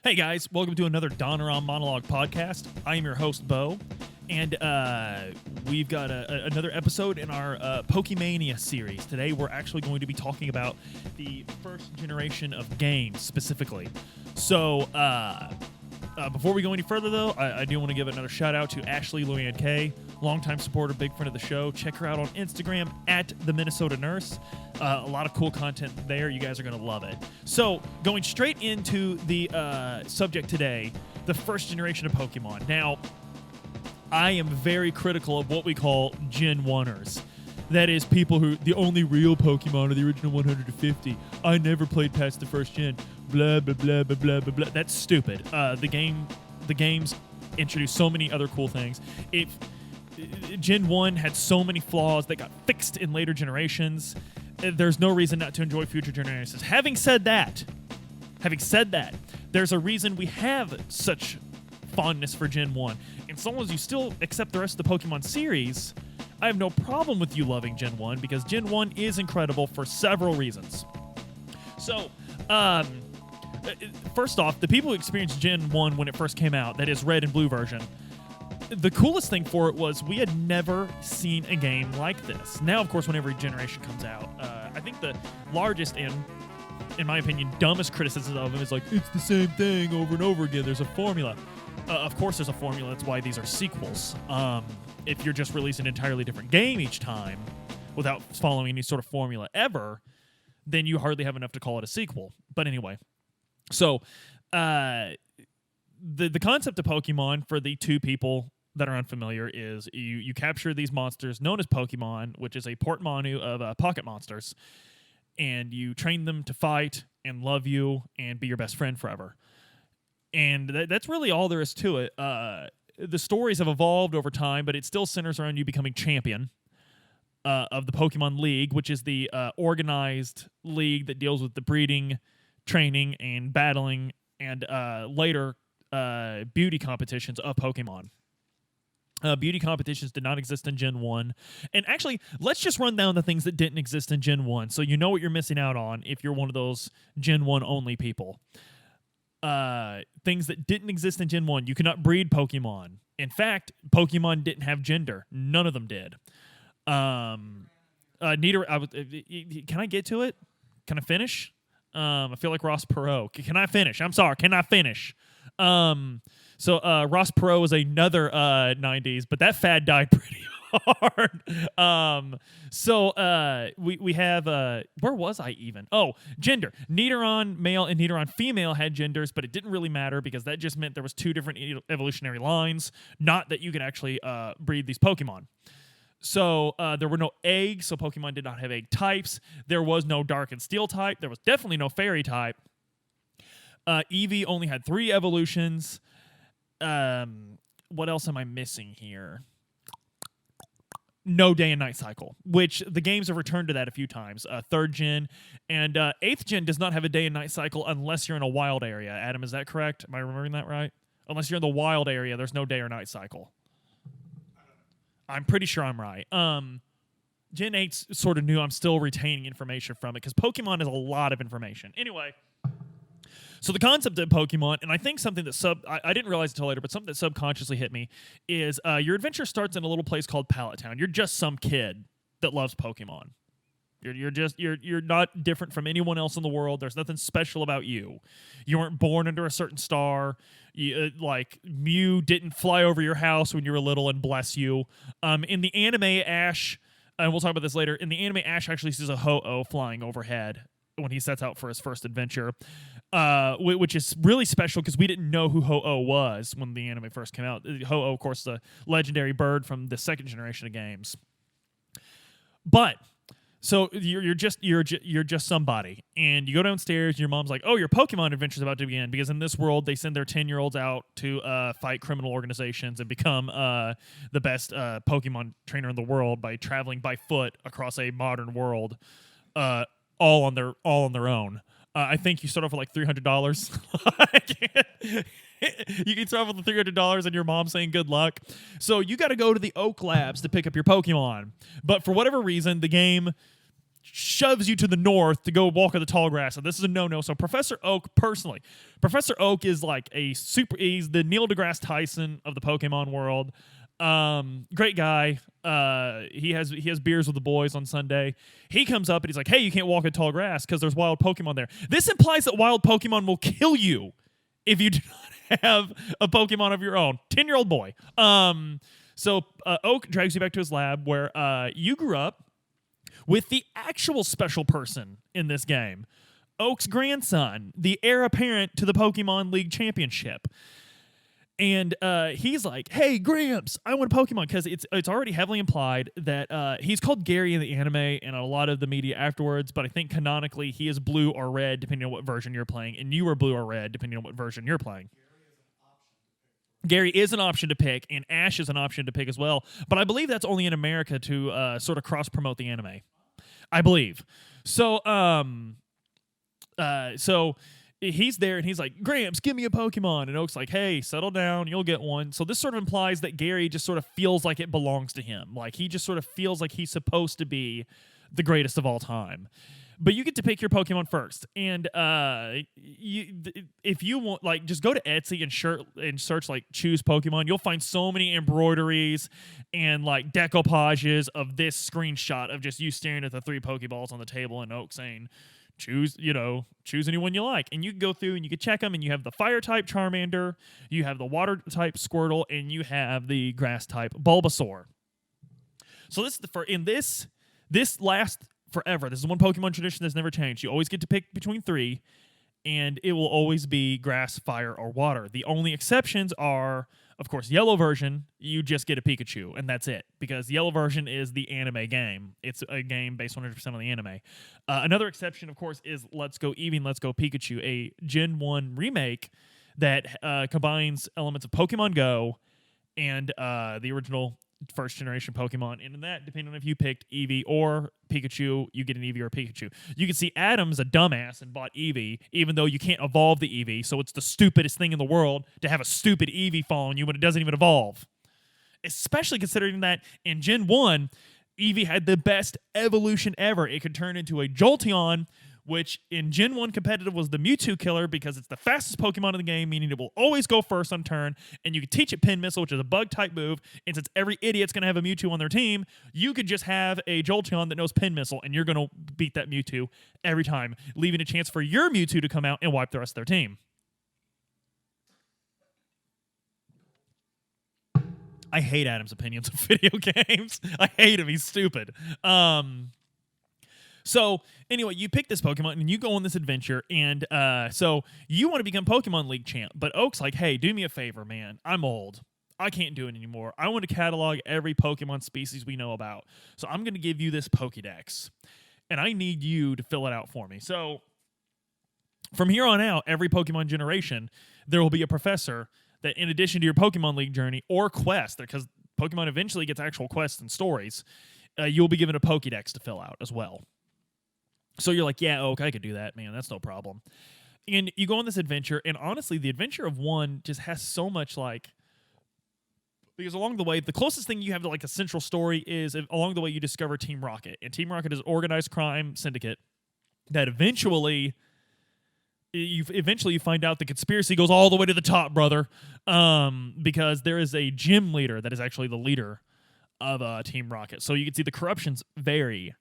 Hey guys, welcome to another Donoran Monologue podcast. I am your host, Bo, and we've got another episode in our Pokemania series. Today we're actually going to be talking about the first generation of games specifically. So, before we go any further though, I do want to give another shout out to Ashley Luann K, longtime supporter, big friend of the show. Check her out on Instagram at the Minnesota Nurse. A lot of cool content there. You guys are going to love it. So, going straight into the subject today, the first generation of Pokemon. Now, I am very critical of what we call Gen 1ers. That is, people who, the only real Pokemon are the original 150. I never played past the first gen. Blah, blah, blah, blah, blah, blah, blah. That's stupid. The games introduced so many other cool things. Gen 1 had so many flaws that got fixed in later generations. There's no reason not to enjoy future generations. Having said that, there's a reason we have such fondness for Gen 1. And so long as you still accept the rest of the Pokemon series, I have no problem with you loving Gen 1 because Gen 1 is incredible for several reasons. So, first off, the people who experienced Gen 1 when it first came out, that is Red and Blue version, the coolest thing for it was we had never seen a game like this. Now, of course, when every generation comes out, I think the largest and, in my opinion, dumbest criticism of them is like, it's the same thing over and over again. There's a formula. Of course there's a formula. That's why these are sequels. If you're just releasing an entirely different game each time without following any sort of formula ever, then you hardly have enough to call it a sequel. But anyway, so the concept of Pokemon, for the two people that are unfamiliar, is you capture these monsters known as Pokemon, which is a portmanteau of pocket monsters, and you train them to fight and love you and be your best friend forever. And that's really all there is to it. The stories have evolved over time, but it still centers around you becoming champion of the Pokemon League, which is the organized league that deals with the breeding, training, and battling, and later beauty competitions of Pokemon. Beauty competitions did not exist in Gen 1. And actually, let's just run down the things that didn't exist in Gen 1 so you know what you're missing out on if you're one of those Gen 1 only people. Things that didn't exist in Gen 1. You could not breed Pokemon. In fact, Pokemon didn't have gender. None of them did. Can I get to it? Can I finish? I feel like Ross Perot. Can I finish? I'm sorry. Can I finish? So Ross Perot was another 90s, but that fad died pretty hard. We have where was I even? Oh, gender. Nidoran male and Nidoran female had genders, but it didn't really matter because that just meant there was two different evolutionary lines, not that you could actually breed these Pokemon. So there were no eggs, so Pokemon did not have egg types. There was no Dark and Steel type. There was definitely no Fairy type. Eevee only had 3 evolutions. What else am I missing here? No day and night cycle, which the games have returned to that a few times. 3rd gen and 8th gen does not have a day and night cycle unless you're in a wild area. Adam, is that correct? Am I remembering that right? Unless you're in the wild area, there's no day or night cycle. I'm pretty sure I'm right. Gen 8's sort of new. I'm still retaining information from it because Pokemon is a lot of information. Anyway, so the concept of Pokemon, and I think something that I didn't realize until later, but something that subconsciously hit me is your adventure starts in a little place called Pallet Town. You're just some kid that loves Pokemon. You're not different from anyone else in the world. There's nothing special about you. You weren't born under a certain star. Like Mew didn't fly over your house when you were little and bless you. In the anime, Ash, and we'll talk about this later. In the anime, Ash actually sees a Ho-Oh flying overhead when he sets out for his first adventure, which is really special because we didn't know who Ho-Oh was when the anime first came out. Ho-Oh, of course, the legendary bird from the 2nd generation of games. But so you're just somebody, and you go downstairs, and your mom's like, "Oh, your Pokemon adventure's about to begin," because in this world they send their 10-year-olds out to fight criminal organizations and become the best Pokemon trainer in the world by traveling by foot across a modern world, all on their own. I think you start off with like $300. You can start off with the $300 and your mom saying good luck. So you got to go to the Oak Labs to pick up your Pokemon. But for whatever reason, the game shoves you to the north to go walk in the tall grass. And this is a no-no. So Professor Oak, personally, Professor Oak is like he's the Neil deGrasse Tyson of the Pokemon world. Great guy. He has beers with the boys on Sunday. He comes up and he's like, hey, you can't walk in tall grass because there's wild Pokemon there. This implies that wild Pokemon will kill you if you do not have a Pokemon of your own. 10-year-old boy. So Oak drags you back to his lab where you grew up with the actual special person in this game, Oak's grandson, the heir apparent to the Pokemon League Championship. And he's like, hey, Gramps, I want a Pokemon, because it's already heavily implied that he's called Gary in the anime and a lot of the media afterwards, but I think canonically he is blue or red depending on what version you're playing, and you are blue or red depending on what version you're playing. Gary is an option to pick, and Ash is an option to pick as well, but I believe that's only in America to sort of cross-promote the anime. I believe. So he's there and he's like, Gramps, give me a Pokemon. And Oak's like, hey, settle down, you'll get one. So this sort of implies that Gary just sort of feels like it belongs to him. Like he just sort of feels like he's supposed to be the greatest of all time. But you get to pick your Pokemon first. And if you want, like, just go to Etsy and search, like, choose Pokemon. You'll find so many embroideries and, like, decoupages of this screenshot of just you staring at the 3 Pokeballs on the table and Oak saying, choose anyone you like. And you can go through and you can check them, and you have the Fire-type Charmander, you have the Water-type Squirtle, and you have the Grass-type Bulbasaur. So this lasts forever. This is one Pokemon tradition that's never changed. You always get to pick between 3, and it will always be grass, fire, or water. The only exceptions are, of course, yellow version, you just get a Pikachu, and that's it, because the yellow version is the anime game. It's a game based 100% on the anime. Another exception, of course, is Let's Go Eevee and Let's Go Pikachu, a Gen 1 remake that combines elements of Pokemon Go and the original first-generation Pokemon. And in that, depending on if you picked Eevee or Pikachu, you get an Eevee or a Pikachu. You can see Adam's a dumbass and bought Eevee, even though you can't evolve the Eevee, so it's the stupidest thing in the world to have a stupid Eevee fall on you when it doesn't even evolve. Especially considering that in Gen 1, Eevee had the best evolution ever. It could turn into a Jolteon, which in Gen 1 competitive was the Mewtwo killer because it's the fastest Pokemon in the game, meaning it will always go first on turn, and you can teach it Pin Missile, which is a bug-type move, and since every idiot's going to have a Mewtwo on their team, you could just have a Jolteon that knows Pin Missile, and you're going to beat that Mewtwo every time, leaving a chance for your Mewtwo to come out and wipe the rest of their team. I hate Adam's opinions of video games. I hate him. He's stupid. So, anyway, you pick this Pokemon, and you go on this adventure, and so you want to become Pokemon League champ, but Oak's like, hey, do me a favor, man. I'm old. I can't do it anymore. I want to catalog every Pokemon species we know about, so I'm going to give you this Pokédex, and I need you to fill it out for me. So, from here on out, every Pokemon generation, there will be a professor that, in addition to your Pokemon League journey or quest, because Pokemon eventually gets actual quests and stories, you'll be given a Pokédex to fill out as well. So you're like, yeah, Oak, I could do that, man. That's no problem. And you go on this adventure, and honestly, the adventure of 1 just has so much, like, because along the way, the closest thing you have to, like, a central story is along the way you discover Team Rocket. And Team Rocket is an organized crime syndicate that eventually you find out the conspiracy goes all the way to the top, brother, because there is a gym leader that is actually the leader of Team Rocket. So you can see the corruption's very,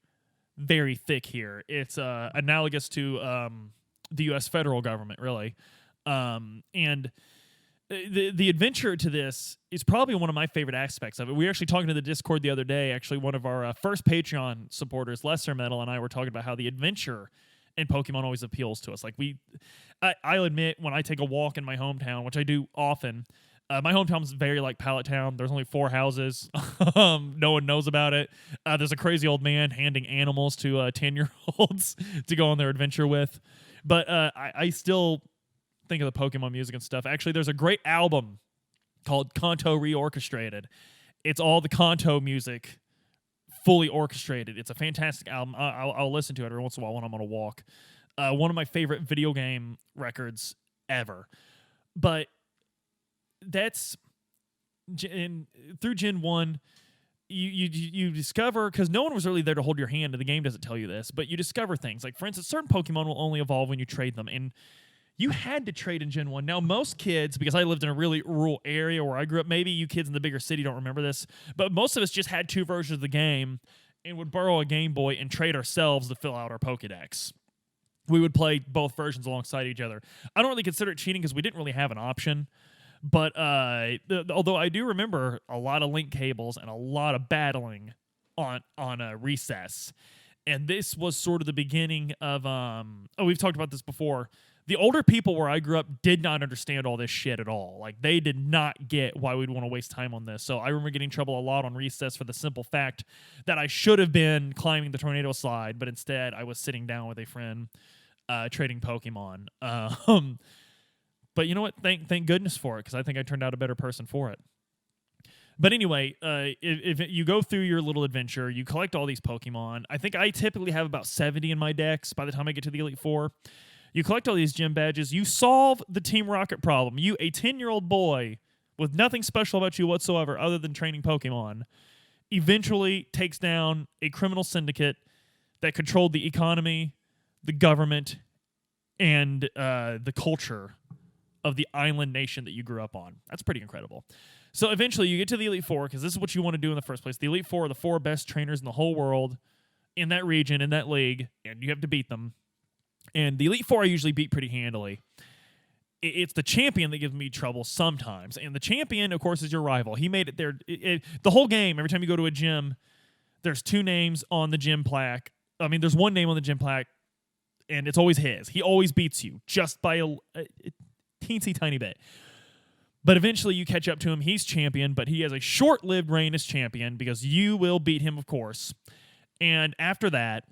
very thick here. It's analogous to the U.S. federal government, really. And the adventure to this is probably one of my favorite aspects of it. We were actually talking to the Discord the other day. Actually, one of our first Patreon supporters, Lesser Metal, and I were talking about how the adventure in Pokemon always appeals to us. Like I'll admit, when I take a walk in my hometown, which I do often, my hometown's very like pallet town. There's only 4 houses. No one knows about it. There's a crazy old man handing animals to 10-year-olds to go on their adventure with. But I still think of the Pokemon music and stuff. Actually, there's a great album called Kanto Reorchestrated. It's all the Kanto music fully orchestrated. It's a fantastic album. I'll listen to it every once in a while when I'm on a walk. One of my favorite video game records ever. But that's through Gen 1, you discover, because no one was really there to hold your hand, and the game doesn't tell you this, but you discover things. Like, for instance, certain Pokemon will only evolve when you trade them, and you had to trade in Gen 1. Now, most kids, because I lived in a really rural area where I grew up, maybe you kids in the bigger city don't remember this, but most of us just had 2 versions of the game and would borrow a Game Boy and trade ourselves to fill out our Pokedex. We would play both versions alongside each other. I don't really consider it cheating because we didn't really have an option. But although I do remember a lot of link cables and a lot of battling on Recess, and this was sort of the beginning of we've talked about this before. The older people where I grew up did not understand all this shit at all. Like, they did not get why we'd want to waste time on this. So I remember getting in trouble a lot on Recess for the simple fact that I should have been climbing the tornado slide, but instead I was sitting down with a friend trading Pokemon. But you know what? Thank goodness for it, because I think I turned out a better person for it. But anyway, if you go through your little adventure, you collect all these Pokemon. I think I typically have about 70 in my decks by the time I get to the Elite Four. You collect all these gym badges. You solve the Team Rocket problem. You, a 10-year-old boy with nothing special about you whatsoever other than training Pokemon, eventually takes down a criminal syndicate that controlled the economy, the government, and the culture of the island nation that you grew up on. That's pretty incredible. So eventually you get to the Elite Four, because this is what you want to do in the first place. The Elite Four are the 4 best trainers in the whole world, in that region, in that league, and you have to beat them. And the Elite Four I usually beat pretty handily. It's the champion that gives me trouble sometimes. And the champion, of course, is your rival. He made it there. The whole game, every time you go to a gym, there's 2 names on the gym plaque. I mean, there's 1 name on the gym plaque, and it's always his. He always beats you, just by a teensy tiny bit. But eventually you catch up to him. He's champion, but he has a short-lived reign as champion, because you will beat him, of course. And after that,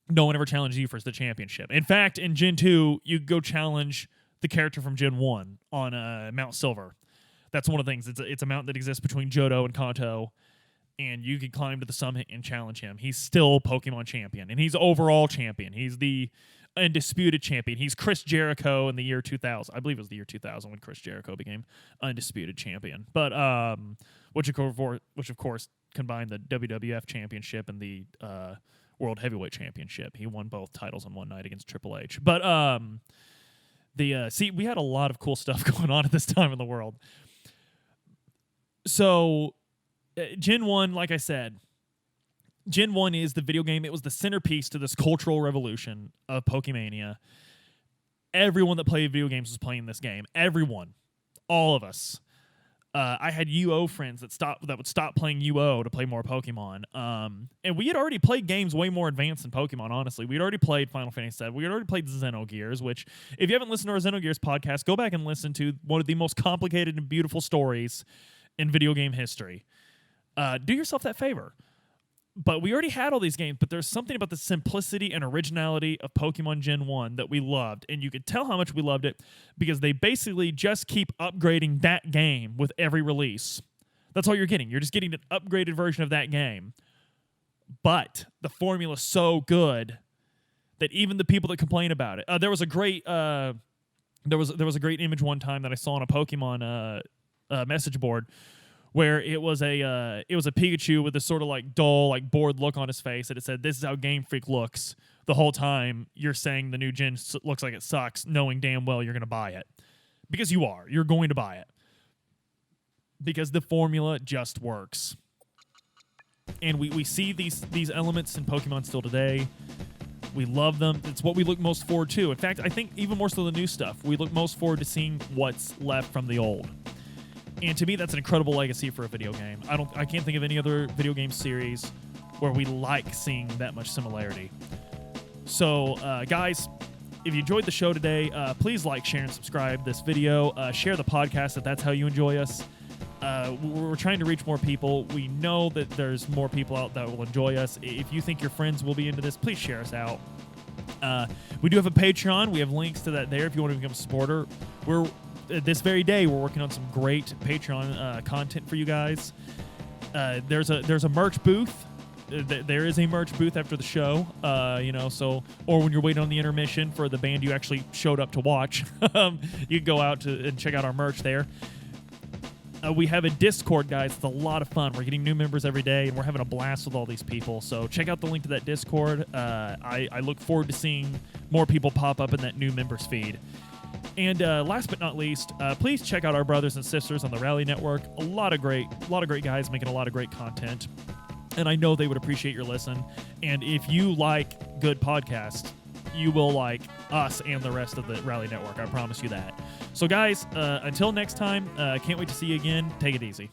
no one ever challenges you for the championship. In fact, in Gen 2, you go challenge the character from Gen 1 on Mount Silver. That's one of the things. It's a mountain that exists between Johto and Kanto, and you can climb to the summit and challenge him. He's still Pokemon champion, and he's overall champion. He's the undisputed champion. He's Chris Jericho in the year 2000. I believe it was the year 2000 when Chris Jericho became undisputed champion. But which of course combined the WWF championship and the World Heavyweight Championship. He won both titles in one night against Triple H. But we had a lot of cool stuff going on at this time in the world. So Gen 1, like I said, Gen 1 is the video game. It was the centerpiece to this cultural revolution of Pokemania. Everyone that played video games was playing this game. Everyone. All of us. I had UO friends that would stop playing UO to play more Pokemon. And we had already played games way more advanced than Pokemon, honestly. We'd already played Final Fantasy VII. We had already played Xenogears, which, if you haven't listened to our Xenogears podcast, go back and listen to one of the most complicated and beautiful stories in video game history. Do yourself that favor. But we already had all these games, but there's something about the simplicity and originality of Pokemon Gen 1 that we loved, and you could tell how much we loved it because they basically just keep upgrading that game with every release. That's all you're getting. You're just getting an upgraded version of that game. But the formula's so good that even the people that complain about it, there was a great there was a great image one time that I saw on a Pokemon message board, where it was a Pikachu with this sort of like dull, like bored look on his face, and it said, "This is how Game Freak looks the whole time you're saying the new gen looks like it sucks, knowing damn well you're going to buy it." Because you are. You're going to buy it. Because the formula just works. And we see these elements in Pokemon still today. We love them. It's what we look most forward to. In fact, I think even more so than the new stuff, we look most forward to seeing what's left from the old. And to me, that's an incredible legacy for a video game. I can't think of any other video game series where we like seeing that much similarity. So, guys, if you enjoyed the show today, please like, share, and subscribe this video. Share the podcast if that's how you enjoy us. We're trying to reach more people. We know that there's more people out that will enjoy us. If you think your friends will be into this, please share us out. We do have a Patreon. We have links to that there if you want to become a supporter. This very day, we're working on some great Patreon content for you guys. There's a merch booth. There is a merch booth after the show, or when you're waiting on the intermission for the band you actually showed up to watch, you can go out and check out our merch there. We have a Discord, guys. It's a lot of fun. We're getting new members every day, and we're having a blast with all these people. So check out the link to that Discord. I look forward to seeing more people pop up in that new members feed. And last but not least, please check out our brothers and sisters on the Rally Network. A lot of great guys making a lot of great content. And I know they would appreciate your listen. And if you like good podcasts, you will like us and the rest of the Rally Network. I promise you that. So guys, until next time, can't wait to see you again. Take it easy.